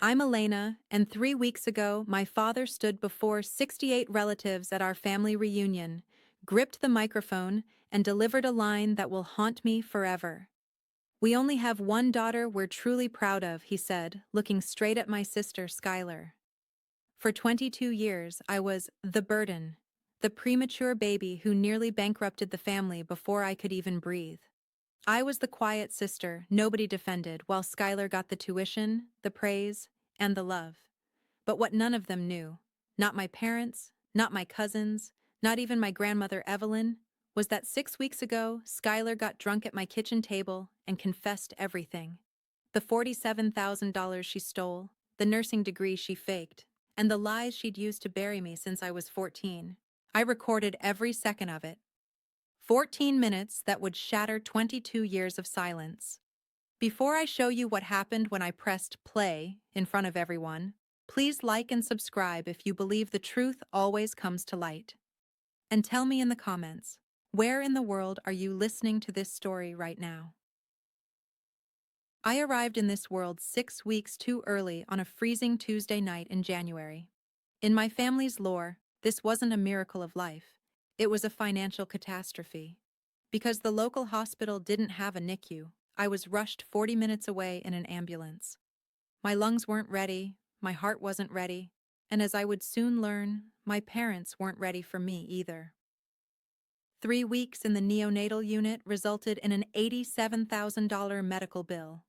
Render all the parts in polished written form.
I'm Elena, and 3 weeks ago, my father stood before 68 relatives at our family reunion, gripped the microphone, and delivered a line that will haunt me forever. "We only have one daughter we're truly proud of," he said, looking straight at my sister, Skylar. For 22 years, I was the burden, the premature baby who nearly bankrupted the family before I could even breathe. I was the quiet sister nobody defended, while Skylar got the tuition, the praise, and the love. But what none of them knew, not my parents, not my cousins, not even my grandmother Evelyn, was that 6 weeks ago, Skylar got drunk at my kitchen table and confessed everything. The $47,000 she stole, the nursing degree she faked, and the lies she'd used to bury me since I was 14. I recorded every second of it. 14 minutes that would shatter 22 years of silence. Before I show you what happened when I pressed play in front of everyone, please like and subscribe if you believe the truth always comes to light. And tell me in the comments, where in the world are you listening to this story right now? I arrived in this world 6 weeks too early on a freezing Tuesday night in January. In my family's lore, this wasn't a miracle of life. It was a financial catastrophe. Because the local hospital didn't have a NICU, I was rushed 40 minutes away in an ambulance. My lungs weren't ready, my heart wasn't ready, and as I would soon learn, my parents weren't ready for me either. 3 weeks in the neonatal unit resulted in an $87,000 medical bill.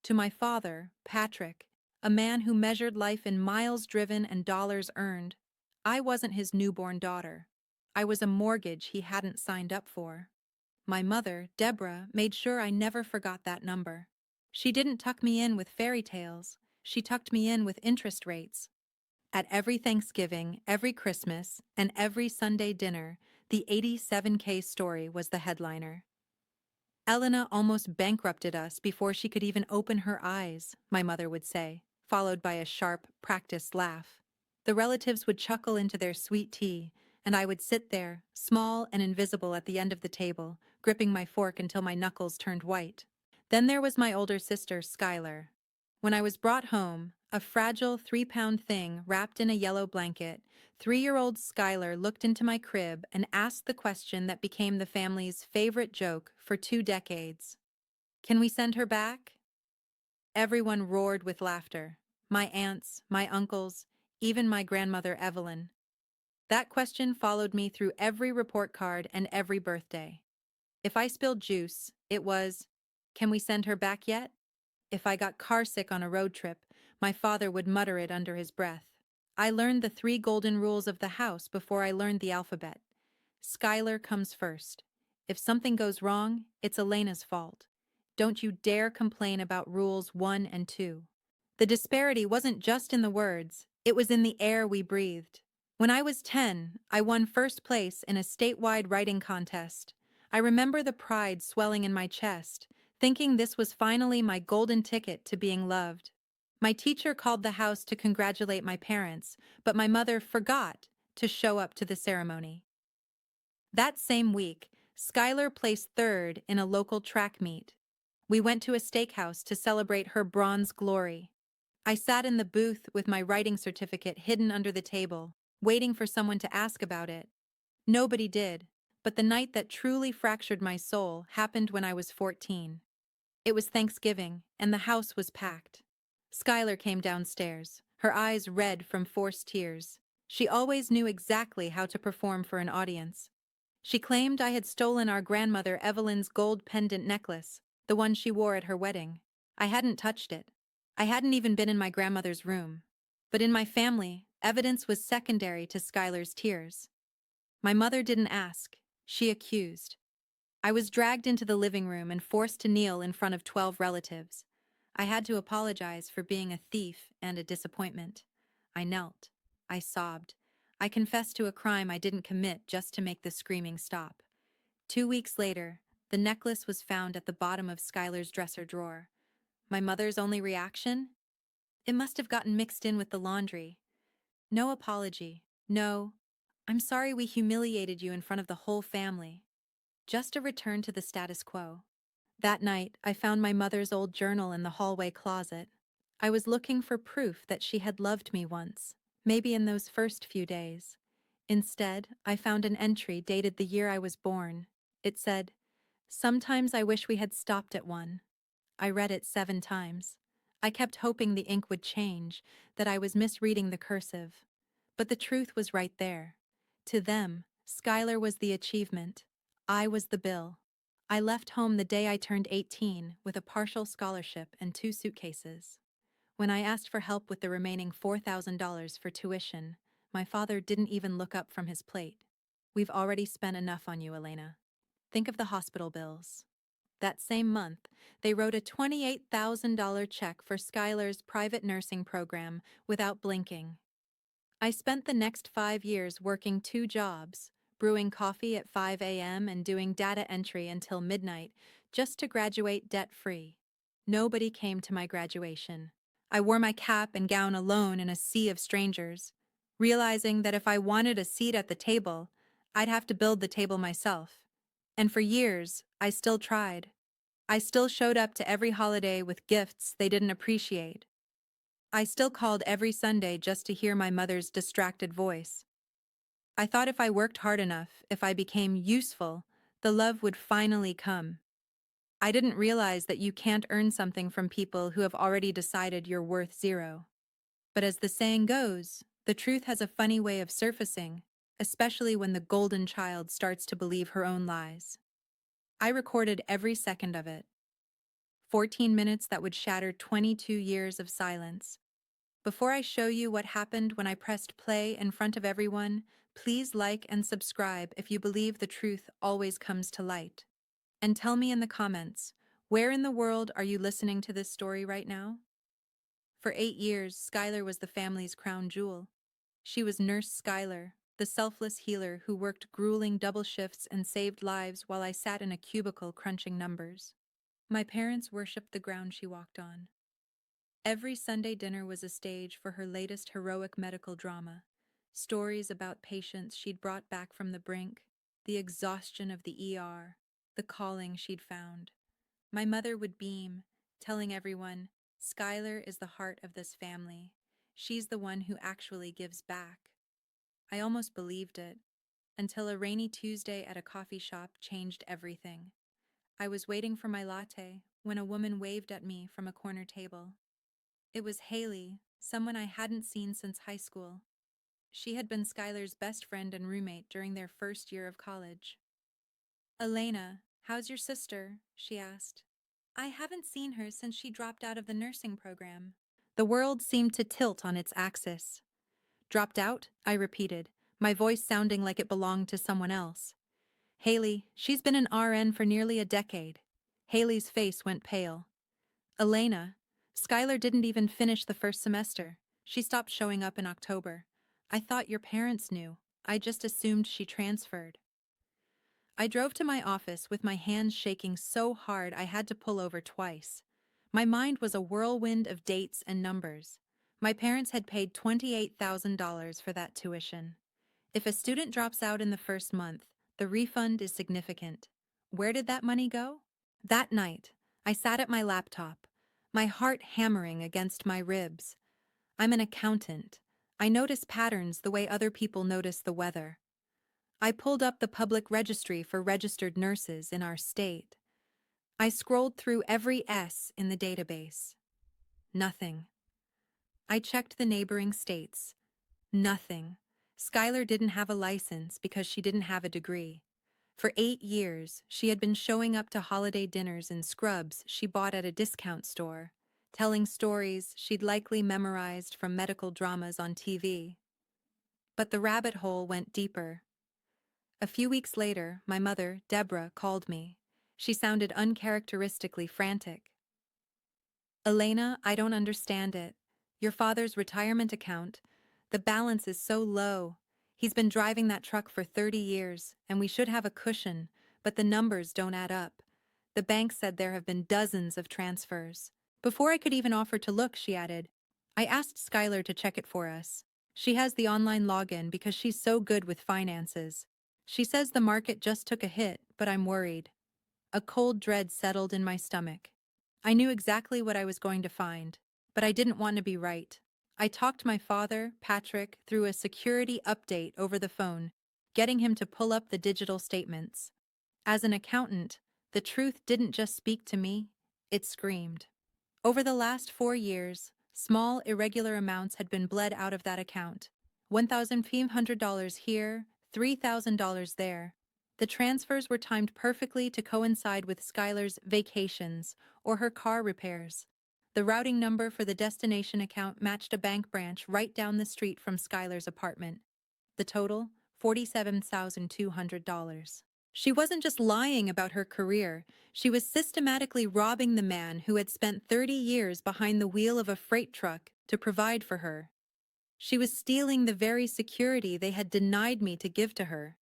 To my father, Patrick, a man who measured life in miles driven and dollars earned, I wasn't his newborn daughter. I was a mortgage he hadn't signed up for. My mother, Deborah, made sure I never forgot that number. She didn't tuck me in with fairy tales. She tucked me in with interest rates. At every Thanksgiving, every Christmas, and every Sunday dinner, the 87K story was the headliner. "Elena almost bankrupted us before she could even open her eyes," my mother would say, followed by a sharp, practiced laugh. The relatives would chuckle into their sweet tea, and I would sit there, small and invisible at the end of the table, gripping my fork until my knuckles turned white. Then there was my older sister, Skylar. When I was brought home, a fragile 3-pound thing wrapped in a yellow blanket, 3-year-old Skylar looked into my crib and asked the question that became the family's favorite joke for 2 decades. "Can we send her back?" Everyone roared with laughter. My aunts, my uncles, even my grandmother Evelyn. That question followed me through every report card and every birthday. If I spilled juice, it was, "Can we send her back yet?" If I got carsick on a road trip, my father would mutter it under his breath. I learned the 3 golden rules of the house before I learned the alphabet. Skylar comes first. If something goes wrong, it's Elena's fault. Don't you dare complain about rules 1 and 2. The disparity wasn't just in the words, it was in the air we breathed. When I was 10, I won first place in a statewide writing contest. I remember the pride swelling in my chest, thinking this was finally my golden ticket to being loved. My teacher called the house to congratulate my parents, but my mother forgot to show up to the ceremony. That same week, Skylar placed third in a local track meet. We went to a steakhouse to celebrate her bronze glory. I sat in the booth with my writing certificate hidden under the table, waiting for someone to ask about it. Nobody did, but the night that truly fractured my soul happened when I was 14. It was Thanksgiving, and the house was packed. Skylar came downstairs, her eyes red from forced tears. She always knew exactly how to perform for an audience. She claimed I had stolen our grandmother Evelyn's gold pendant necklace, the one she wore at her wedding. I hadn't touched it. I hadn't even been in my grandmother's room. But in my family, evidence was secondary to Skylar's tears. My mother didn't ask. She accused. I was dragged into the living room and forced to kneel in front of 12 relatives. I had to apologize for being a thief and a disappointment. I knelt. I sobbed. I confessed to a crime I didn't commit just to make the screaming stop. 2 weeks later, the necklace was found at the bottom of Skylar's dresser drawer. My mother's only reaction? It must have gotten mixed in with the laundry. No apology. No, "I'm sorry we humiliated you in front of the whole family." Just a return to the status quo. That night, I found my mother's old journal in the hallway closet. I was looking for proof that she had loved me once, maybe in those first few days. Instead, I found an entry dated the year I was born. It said, "Sometimes I wish we had stopped at one." I read it 7 times. I kept hoping the ink would change, that I was misreading the cursive. But the truth was right there. To them, Skylar was the achievement. I was the bill. I left home the day I turned 18 with a partial scholarship and 2 suitcases. When I asked for help with the remaining $4,000 for tuition, my father didn't even look up from his plate. "We've already spent enough on you, Elena. Think of the hospital bills." That same month, they wrote a $28,000 check for Skylar's private nursing program without blinking. I spent the next 5 years working 2 jobs, brewing coffee at 5 a.m. and doing data entry until midnight, just to graduate debt-free. Nobody came to my graduation. I wore my cap and gown alone in a sea of strangers, realizing that if I wanted a seat at the table, I'd have to build the table myself. And for years, I still tried. I still showed up to every holiday with gifts they didn't appreciate. I still called every Sunday just to hear my mother's distracted voice. I thought if I worked hard enough, if I became useful, the love would finally come. I didn't realize that you can't earn something from people who have already decided you're worth zero. But as the saying goes, the truth has a funny way of surfacing, especially when the golden child starts to believe her own lies. I recorded every second of it. 14 minutes that would shatter 22 years of silence. Before I show you what happened when I pressed play in front of everyone, please like and subscribe if you believe the truth always comes to light. And tell me in the comments, where in the world are you listening to this story right now? For 8 years, Skylar was the family's crown jewel. She was Nurse Skylar, the selfless healer who worked grueling double shifts and saved lives while I sat in a cubicle crunching numbers. My parents worshipped the ground she walked on. Every Sunday dinner was a stage for her latest heroic medical drama. Stories about patients she'd brought back from the brink, the exhaustion of the ER, the calling she'd found. My mother would beam, telling everyone, "Skylar is the heart of this family. She's the one who actually gives back." I almost believed it, until a rainy Tuesday at a coffee shop changed everything. I was waiting for my latte when a woman waved at me from a corner table. It was Haley, someone I hadn't seen since high school. She had been Skylar's best friend and roommate during their first year of college. "Elena, how's your sister?" she asked. "I haven't seen her since she dropped out of the nursing program." The world seemed to tilt on its axis. "Dropped out?" I repeated, my voice sounding like it belonged to someone else. "Haley, she's been an RN for nearly a decade." Haley's face went pale. "Elena, Skylar didn't even finish the first semester. She stopped showing up in October. I thought your parents knew. I just assumed she transferred." I drove to my office with my hands shaking so hard I had to pull over twice. My mind was a whirlwind of dates and numbers. My parents had paid $28,000 for that tuition. If a student drops out in the first month, the refund is significant. Where did that money go? That night, I sat at my laptop, my heart hammering against my ribs. I'm an accountant. I notice patterns the way other people notice the weather. I pulled up the public registry for registered nurses in our state. I scrolled through every S in the database. Nothing. I checked the neighboring states. Nothing. Skylar didn't have a license because she didn't have a degree. For 8 years, she had been showing up to holiday dinners in scrubs she bought at a discount store, telling stories she'd likely memorized from medical dramas on TV. But the rabbit hole went deeper. A few weeks later, my mother, Deborah, called me. She sounded uncharacteristically frantic. "Elena, I don't understand it. Your father's retirement account, the balance is so low. He's been driving that truck for 30 years, and we should have a cushion, but the numbers don't add up. The bank said there have been dozens of transfers." Before I could even offer to look, she added, "I asked Skylar to check it for us. She has the online login because she's so good with finances. She says the market just took a hit, but I'm worried." A cold dread settled in my stomach. I knew exactly what I was going to find. But I didn't want to be right. I talked my father, Patrick, through a security update over the phone, getting him to pull up the digital statements. As an accountant, the truth didn't just speak to me, it screamed. Over the last 4 years, small, irregular amounts had been bled out of that account. $1,500 here, $3,000 there. The transfers were timed perfectly to coincide with Skylar's vacations or her car repairs. The routing number for the destination account matched a bank branch right down the street from Skylar's apartment. The total, $47,200. She wasn't just lying about her career, she was systematically robbing the man who had spent 30 years behind the wheel of a freight truck to provide for her. She was stealing the very security they had denied me to give to her.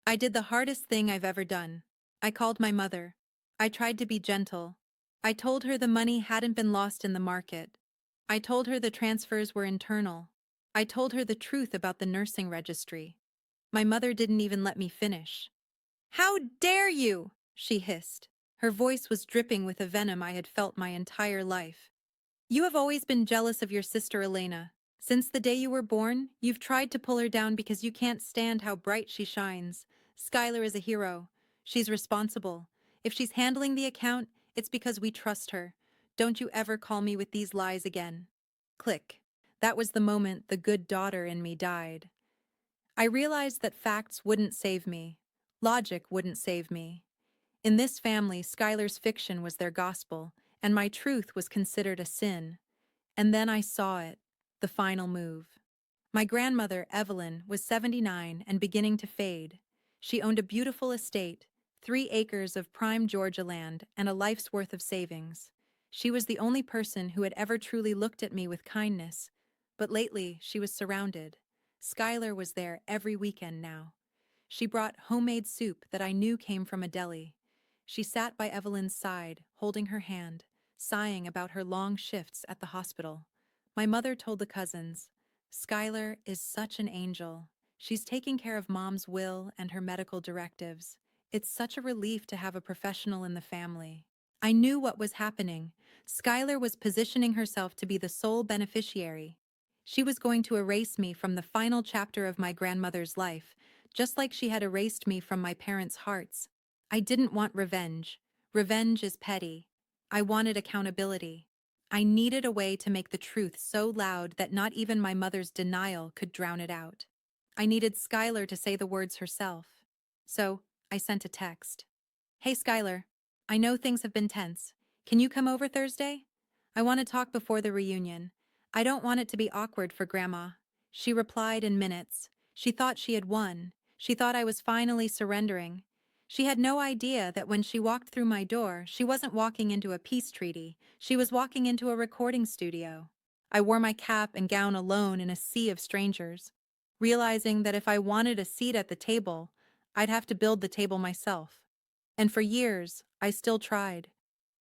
I did the hardest thing I've ever done. I called my mother. I tried to be gentle. I told her the money hadn't been lost in the market. I told her the transfers were internal. I told her the truth about the nursing registry. My mother didn't even let me finish. "How dare you!" she hissed. Her voice was dripping with a venom I had felt my entire life. "You have always been jealous of your sister Elena. Since the day you were born, you've tried to pull her down because you can't stand how bright she shines. Skylar is a hero. She's responsible. If she's handling the account, it's because we trust her. Don't you ever call me with these lies again." Click. That was the moment the good daughter in me died. I realized that facts wouldn't save me. Logic wouldn't save me. In this family, Skylar's fiction was their gospel, and my truth was considered a sin. And then I saw it, the final move. My grandmother, Evelyn, was 79 and beginning to fade. She owned a beautiful estate, 3 acres of prime Georgia land, and a life's worth of savings. She was the only person who had ever truly looked at me with kindness, but lately she was surrounded. Skylar was there every weekend now. She brought homemade soup that I knew came from a deli. She sat by Evelyn's side, holding her hand, sighing about her long shifts at the hospital. My mother told the cousins, "Skylar is such an angel. She's taking care of Mom's will and her medical directives. It's such a relief to have a professional in the family." I knew what was happening. Skylar was positioning herself to be the sole beneficiary. She was going to erase me from the final chapter of my grandmother's life, just like she had erased me from my parents' hearts. I didn't want revenge. Revenge is petty. I wanted accountability. I needed a way to make the truth so loud that not even my mother's denial could drown it out. I needed Skylar to say the words herself. So, I sent a text. "Hey Skylar, I know things have been tense. Can you come over Thursday? I want to talk before the reunion. I don't want it to be awkward for Grandma." She replied in minutes. She thought she had won. She thought I was finally surrendering. She had no idea that when she walked through my door, she wasn't walking into a peace treaty. She was walking into a recording studio. I wore my cap and gown alone in a sea of strangers, realizing that if I wanted a seat at the table, I'd have to build the table myself. And for years, I still tried.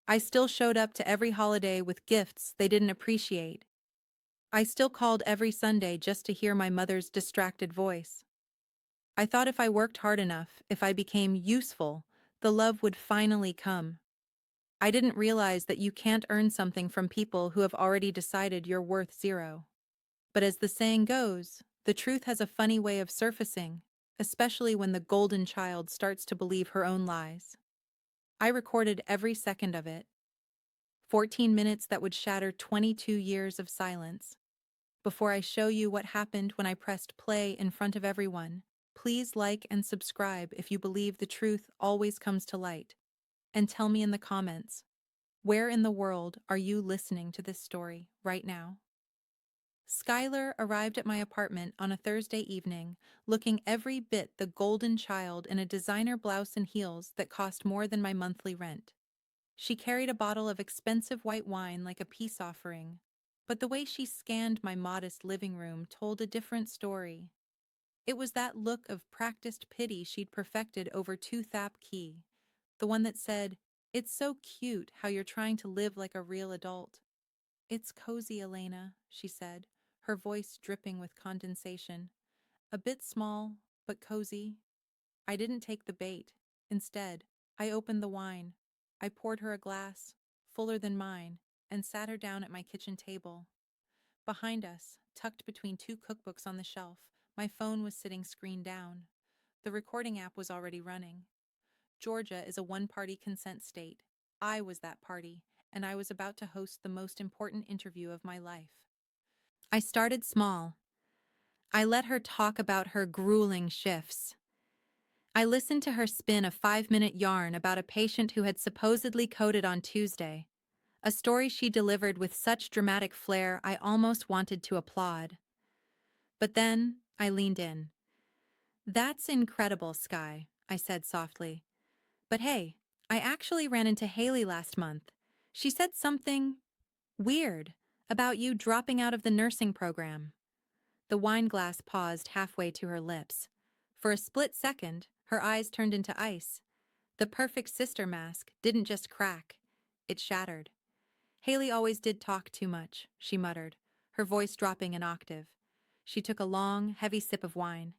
I still showed up to every holiday with gifts they didn't appreciate. I still called every Sunday just to hear my mother's distracted voice. I thought if I worked hard enough, if I became useful, the love would finally come. I didn't realize that you can't earn something from people who have already decided you're worth zero. But as the saying goes, the truth has a funny way of surfacing, especially when the golden child starts to believe her own lies. I recorded every second of it. 14 minutes that would shatter 22 years of silence. Before I show you what happened when I pressed play in front of everyone, please like and subscribe if you believe the truth always comes to light. And tell me in the comments, where in the world are you listening to this story right now? Skylar arrived at my apartment on a Thursday evening, looking every bit the golden child in a designer blouse and heels that cost more than my monthly rent. She carried a bottle of expensive white wine like a peace offering, but the way she scanned my modest living room told a different story. It was that look of practiced pity she'd perfected over 2-thap key, the one that said, "It's so cute how you're trying to live like a real adult." "It's cozy, Elena," she said, her voice dripping with condensation. "A bit small, but cozy." I didn't take the bait. Instead, I opened the wine. I poured her a glass, fuller than mine, and sat her down at my kitchen table. Behind us, tucked between two cookbooks on the shelf, my phone was sitting screen down. The recording app was already running. Georgia is a one-party consent state. I was that party, and I was about to host the most important interview of my life. I started small. I let her talk about her grueling shifts. I listened to her spin a 5-minute yarn about a patient who had supposedly coded on Tuesday, a story she delivered with such dramatic flair I almost wanted to applaud. But then I leaned in. "That's incredible, Sky," I said softly. "But hey, I actually ran into Haley last month. She said something weird about you dropping out of the nursing program." The wine glass paused halfway to her lips. For a split second, her eyes turned into ice. The perfect sister mask didn't just crack, it shattered. "Haley always did talk too much," she muttered, her voice dropping an octave. She took a long, heavy sip of wine.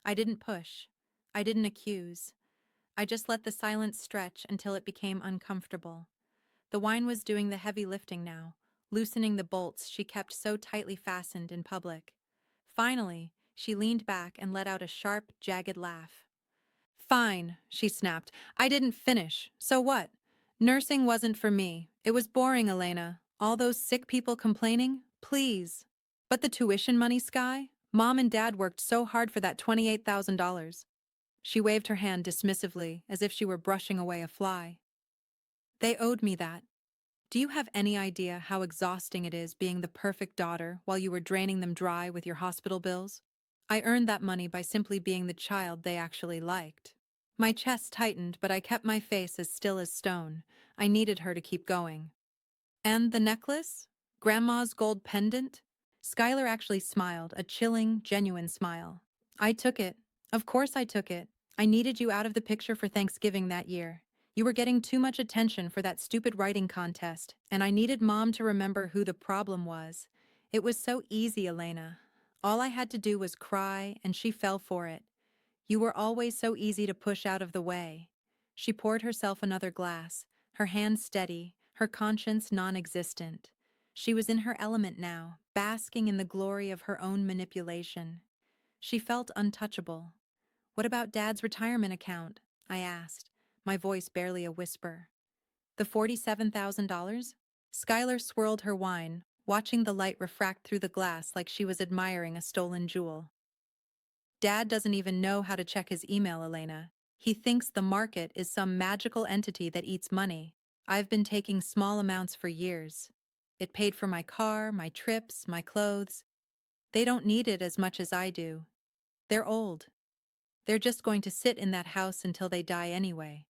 I didn't push. I didn't accuse. I just let the silence stretch until it became uncomfortable. The wine was doing the heavy lifting now, loosening the bolts she kept so tightly fastened in public. Finally, she leaned back and let out a sharp, jagged laugh. "Fine," she snapped. "I didn't finish. So what? Nursing wasn't for me. It was boring, Elena. All those sick people complaining? Please. But the tuition money, Sky? Mom and Dad worked so hard for that $28,000. She waved her hand dismissively, as if she were brushing away a fly. "They owed me that. Do you have any idea how exhausting it is being the perfect daughter while you were draining them dry with your hospital bills? I earned that money by simply being the child they actually liked." My chest tightened, but I kept my face as still as stone. I needed her to keep going. "And the necklace? Grandma's gold pendant?" Skylar actually smiled, a chilling, genuine smile. "I took it. Of course I took it. I needed you out of the picture for Thanksgiving that year. You were getting too much attention for that stupid writing contest, and I needed Mom to remember who the problem was. It was so easy, Elena. All I had to do was cry, and she fell for it. You were always so easy to push out of the way." She poured herself another glass, her hand steady, her conscience non-existent. She was in her element now, basking in the glory of her own manipulation. She felt untouchable. "What about Dad's retirement account?" I asked, my voice barely a whisper. "The $47,000? Skylar swirled her wine, watching the light refract through the glass like she was admiring a stolen jewel. "Dad doesn't even know how to check his email, Elena. He thinks the market is some magical entity that eats money. I've been taking small amounts for years. It paid for my car, my trips, my clothes. They don't need it as much as I do. They're old. They're just going to sit in that house until they die anyway."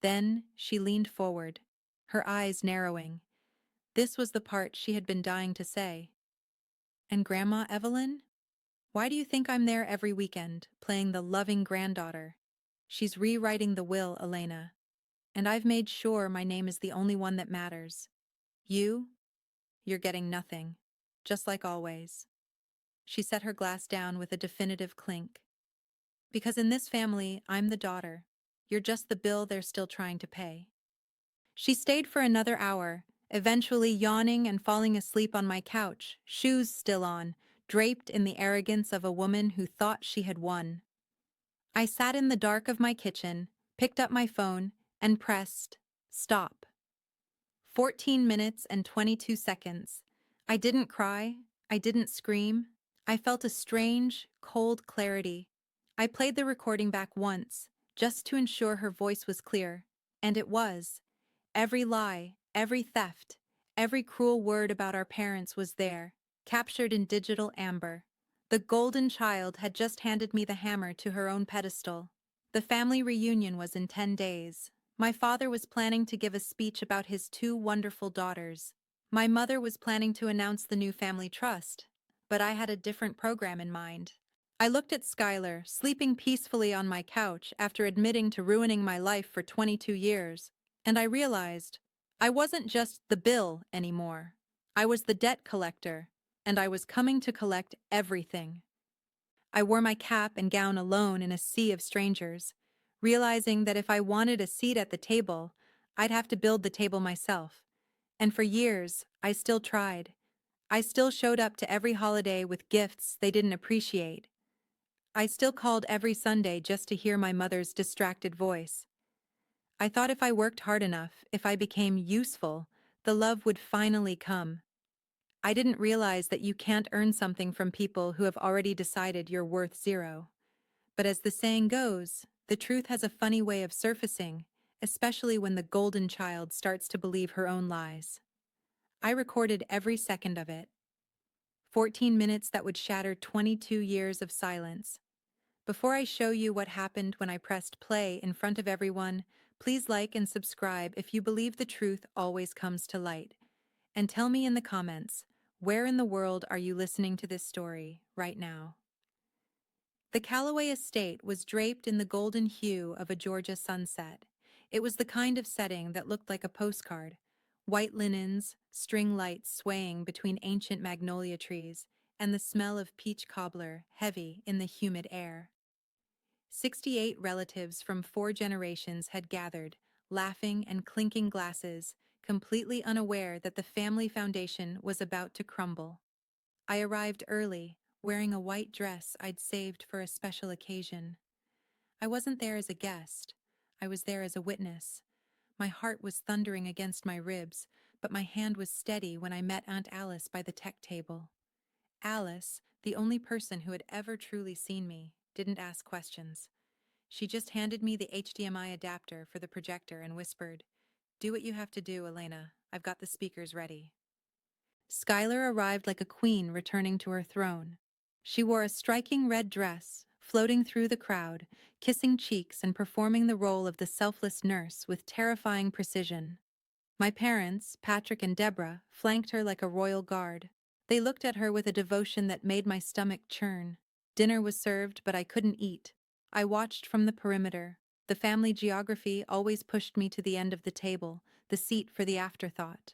Then she leaned forward, her eyes narrowing. This was the part she had been dying to say. "And Grandma Evelyn? Why do you think I'm there every weekend, playing the loving granddaughter? She's rewriting the will, Elena. And I've made sure my name is the only one that matters. You're getting nothing. Just like always." She set her glass down with a definitive clink. "Because in this family, I'm the daughter. You're just the bill they're still trying to pay." She stayed for another hour, eventually yawning and falling asleep on my couch, shoes still on, draped in the arrogance of a woman who thought she had won. I sat in the dark of my kitchen, picked up my phone, and pressed stop. 14 minutes and 22 seconds. I didn't cry. I didn't scream. I felt a strange, cold clarity. I played the recording back once, just to ensure her voice was clear, and it was. Every lie, every theft, every cruel word about our parents was there, captured in digital amber. The golden child had just handed me the hammer to her own pedestal. The family reunion was in 10 days. My father was planning to give a speech about his two wonderful daughters. My mother was planning to announce the new family trust, but I had a different program in mind. I looked at Skylar, sleeping peacefully on my couch after admitting to ruining my life for 22 years, and I realized I wasn't just the bill anymore. I was the debt collector, and I was coming to collect everything. I wore my cap and gown alone in a sea of strangers, realizing that if I wanted a seat at the table, I'd have to build the table myself. And for years, I still tried. I still showed up to every holiday with gifts they didn't appreciate. I still called every Sunday just to hear my mother's distracted voice. I thought if I worked hard enough, if I became useful, the love would finally come. I didn't realize that you can't earn something from people who have already decided you're worth zero. But as the saying goes, the truth has a funny way of surfacing, especially when the golden child starts to believe her own lies. I recorded every second of it. 14 minutes that would shatter 22 years of silence. Before I show you what happened when I pressed play in front of everyone, please like and subscribe if you believe the truth always comes to light. And tell me in the comments, where in the world are you listening to this story right now? The Callaway estate was draped in the golden hue of a Georgia sunset. It was the kind of setting that looked like a postcard. White linens, string lights swaying between ancient magnolia trees, and the smell of peach cobbler heavy in the humid air. 68 relatives from 4 generations had gathered, laughing and clinking glasses, completely unaware that the family foundation was about to crumble. I arrived early, wearing a white dress I'd saved for a special occasion. I wasn't there as a guest. I was there as a witness. My heart was thundering against my ribs, but my hand was steady when I met Aunt Alice by the tech table. Alice, the only person who had ever truly seen me, didn't ask questions. She just handed me the HDMI adapter for the projector and whispered, "Do what you have to do, Elena. I've got the speakers ready." Skylar arrived like a queen returning to her throne. She wore a striking red dress, floating through the crowd, kissing cheeks and performing the role of the selfless nurse with terrifying precision. My parents, Patrick and Deborah, flanked her like a royal guard. They looked at her with a devotion that made my stomach churn. Dinner was served, but I couldn't eat. I watched from the perimeter. The family geography always pushed me to the end of the table, the seat for the afterthought.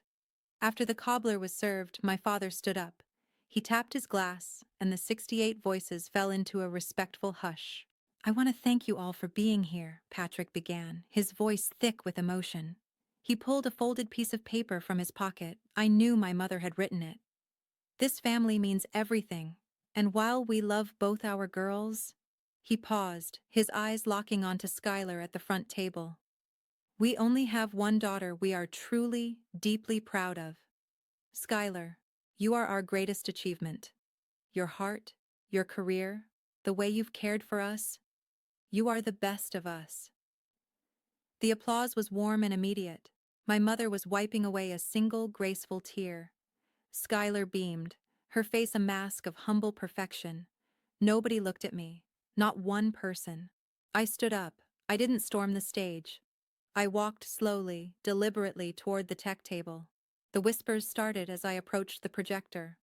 After the cobbler was served, my father stood up. He tapped his glass, and the 68 voices fell into a respectful hush. "I want to thank you all for being here," Patrick began, his voice thick with emotion. He pulled a folded piece of paper from his pocket. I knew my mother had written it. "This family means everything, and while we love both our girls—" He paused, his eyes locking onto Skylar at the front table. "We only have one daughter we are truly, deeply proud of. Skylar, you are our greatest achievement. Your heart, your career, the way you've cared for us, you are the best of us." The applause was warm and immediate. My mother was wiping away a single graceful tear. Skylar beamed, her face a mask of humble perfection. Nobody looked at me, not one person. I stood up. I didn't storm the stage. I walked slowly, deliberately toward the tech table. The whispers started as I approached the projector.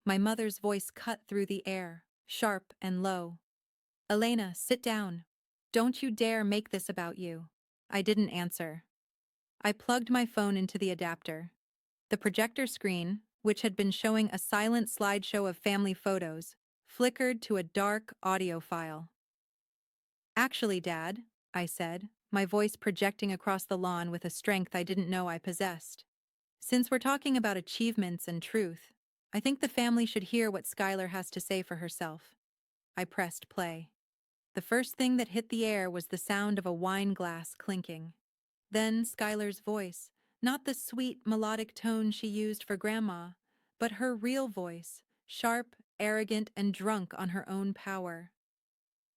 My mother's voice cut through the air, sharp and low. "Elena, sit down. Don't you dare make this about you." I didn't answer. I plugged my phone into the adapter. The projector screen, which had been showing a silent slideshow of family photos, flickered to a dark audio file. "Actually, Dad," I said, my voice projecting across the lawn with a strength I didn't know I possessed. "Since we're talking about achievements and truth, I think the family should hear what Skylar has to say for herself." I pressed play. The first thing that hit the air was the sound of a wine glass clinking. Then Skylar's voice, not the sweet, melodic tone she used for Grandma, but her real voice, sharp, arrogant, and drunk on her own power.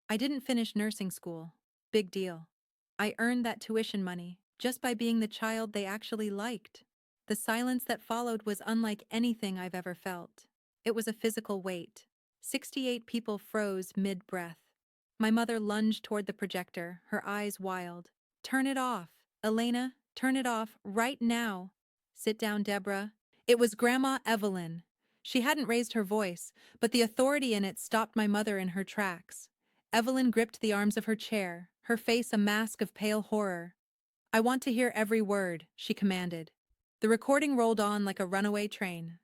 "I didn't finish nursing school. Big deal. I earned that tuition money just by being the child they actually liked." The silence that followed was unlike anything I've ever felt. It was a physical weight. 68 people froze mid-breath. My mother lunged toward the projector, her eyes wild. "Turn it off. Elena, turn it off right now." "Sit down, Deborah." It was Grandma Evelyn. She hadn't raised her voice, but the authority in it stopped my mother in her tracks. Evelyn gripped the arms of her chair, her face a mask of pale horror. "I want to hear every word," she commanded. The recording rolled on like a runaway train.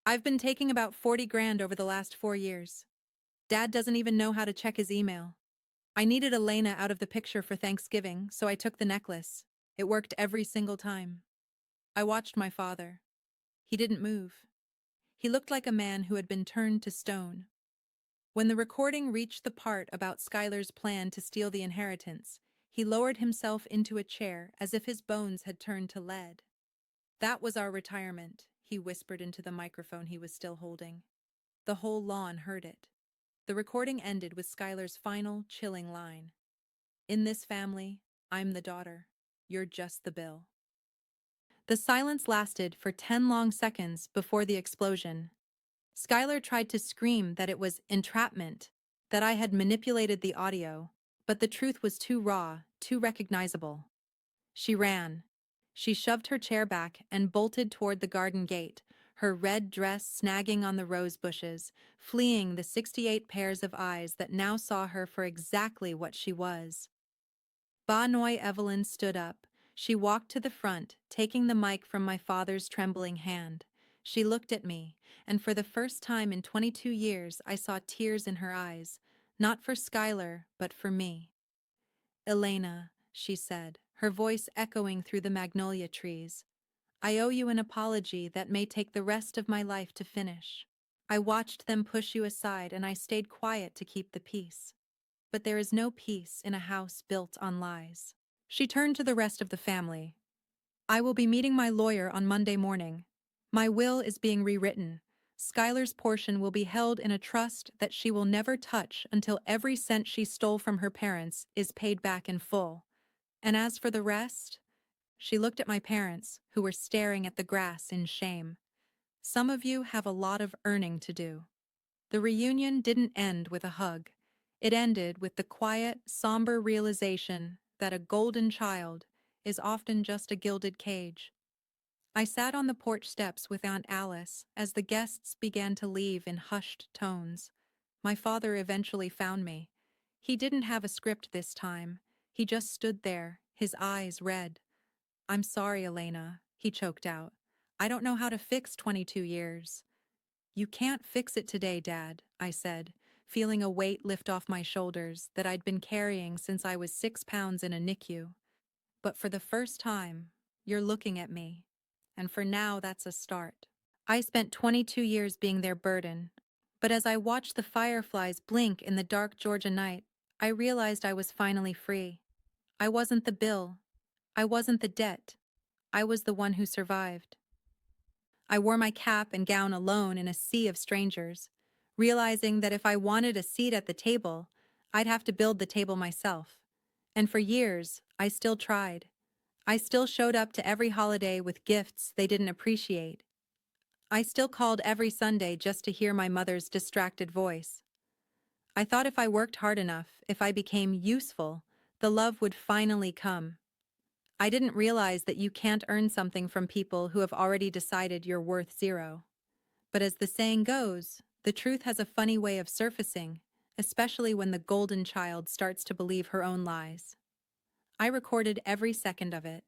"I've been taking about 40 grand over the last 4 years. Dad doesn't even know how to check his email. I needed Elena out of the picture for Thanksgiving, so I took the necklace. It worked every single time. I watched my father. He didn't move. He looked like a man who had been turned to stone. When the recording reached the part about Skylar's plan to steal the inheritance, he lowered himself into a chair as if his bones had turned to lead. "That was our retirement," he whispered into the microphone he was still holding. The whole lawn heard it. The recording ended with Skylar's final, chilling line. "In this family, I'm the daughter. You're just the bill." The silence lasted for 10 long seconds before the explosion. Skylar tried to scream that it was entrapment, that I had manipulated the audio, but the truth was too raw, too recognizable. She ran. She shoved her chair back and bolted toward the garden gate, her red dress snagging on the rose bushes, fleeing the 68 pairs of eyes that now saw her for exactly what she was. Ba Noi Evelyn stood up. She walked to the front, taking the mic from my father's trembling hand. She looked at me, and for the first time in 22 years I saw tears in her eyes, not for Skylar, but for me. "Elena," she said, her voice echoing through the magnolia trees, "I owe you an apology that may take the rest of my life to finish. I watched them push you aside and I stayed quiet to keep the peace. But there is no peace in a house built on lies." She turned to the rest of the family. "I will be meeting my lawyer on Monday morning. My will is being rewritten. Skylar's portion will be held in a trust that she will never touch until every cent she stole from her parents is paid back in full. And as for the rest," she looked at my parents, who were staring at the grass in shame, "some of you have a lot of earning to do." The reunion didn't end with a hug. It ended with the quiet, somber realization that a golden child is often just a gilded cage. I sat on the porch steps with Aunt Alice as the guests began to leave in hushed tones. My father eventually found me. He didn't have a script this time. He just stood there, his eyes red. "I'm sorry, Elena," he choked out. "I don't know how to fix 22 years. "You can't fix it today, Dad," I said, feeling a weight lift off my shoulders that I'd been carrying since I was 6 pounds in a NICU. "But for the first time, you're looking at me. And for now, that's a start." I spent 22 years being their burden, but as I watched the fireflies blink in the dark Georgia night, I realized I was finally free. I wasn't the bill. I wasn't the debt. I was the one who survived. I wore my cap and gown alone in a sea of strangers, realizing that if I wanted a seat at the table, I'd have to build the table myself. And for years, I still tried. I still showed up to every holiday with gifts they didn't appreciate. I still called every Sunday just to hear my mother's distracted voice. I thought if I worked hard enough, if I became useful, the love would finally come. I didn't realize that you can't earn something from people who have already decided you're worth zero. But as the saying goes, the truth has a funny way of surfacing, especially when the golden child starts to believe her own lies. I recorded every second of it.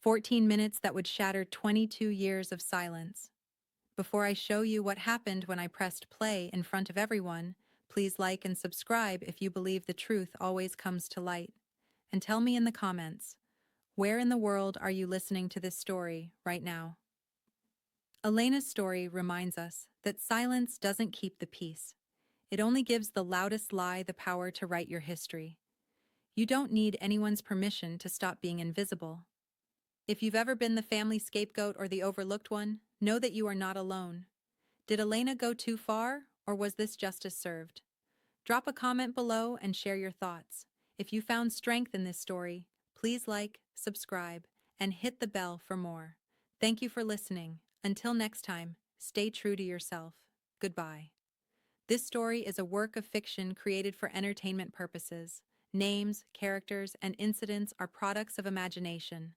14 minutes that would shatter 22 years of silence. Before I show you what happened when I pressed play in front of everyone, please like and subscribe if you believe the truth always comes to light. And tell me in the comments, where in the world are you listening to this story right now? Elena's story reminds us that silence doesn't keep the peace. It only gives the loudest lie the power to write your history. You don't need anyone's permission to stop being invisible. If you've ever been the family scapegoat or the overlooked one, know that you are not alone. Did Elena go too far, or was this justice served? Drop a comment below and share your thoughts. If you found strength in this story, please like, subscribe, and hit the bell for more. Thank you for listening. Until next time, stay true to yourself. Goodbye. This story is a work of fiction created for entertainment purposes. Names, characters, and incidents are products of imagination.